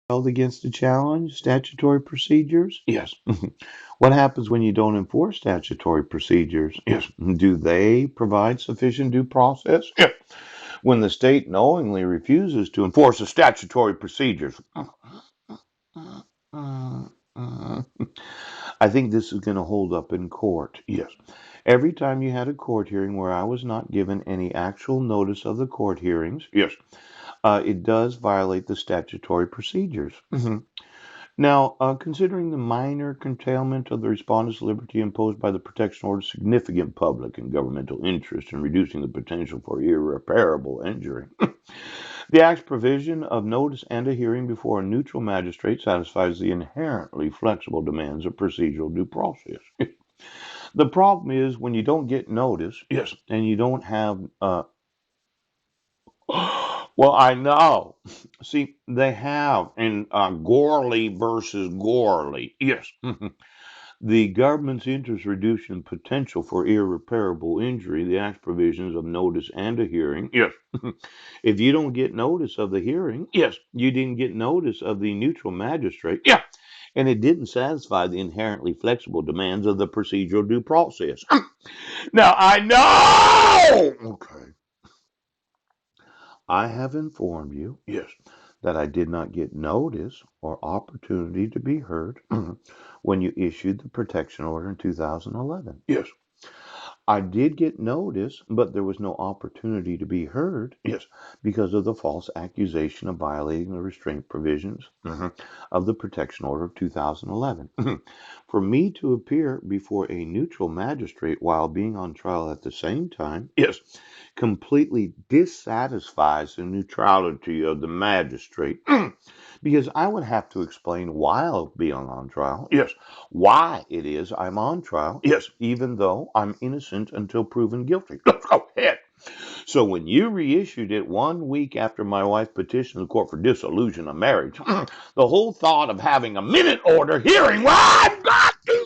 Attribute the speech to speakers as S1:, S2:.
S1: held against the challenge statutory procedures? Yes. What happens when you don't enforce statutory procedures? Yes. Do they provide sufficient due process? Yes. When the state knowingly refuses to enforce the statutory procedures. I think this is going to hold up in court. Yes. Every time you had a court hearing where I was not given any actual notice of the court hearings, yes, it does violate the statutory procedures. Now, considering the minor curtailment of the respondent's liberty imposed by the protection order, significant public and governmental interest in reducing the potential for irreparable injury. The Act's provision of notice and a hearing before a neutral magistrate satisfies the inherently flexible demands of procedural due process. The problem is when you don't get notice, yes, and you don't have, well, I know. See, they have in Gorley versus Gorley, yes. The government's interest reducing potential for irreparable injury, the Act's provisions of notice and a hearing. Yes. If you don't get notice of the hearing, yes, you didn't get notice of the neutral magistrate. Yeah. And it didn't satisfy the inherently flexible demands of the procedural due process. Now I know. Okay. I have informed you, yes, that I did not get notice or opportunity to be heard when you issued the protection order in 2011. Yes. I did get notice, but there was no opportunity to be heard. Yes, because of the false accusation of violating the restraint provisions of the protection order of 2011. For me to appear before a neutral magistrate while being on trial at the same time, yes, completely dissatisfies the neutrality of the magistrate. Because I would have to explain why I'll be on trial. Yes. Why it is I'm on trial. Yes. Even though I'm innocent until proven guilty. Go ahead. So when you reissued it 1 week after my wife petitioned the court for dissolution of marriage, the whole thought of having a minute order hearing, well, I've got to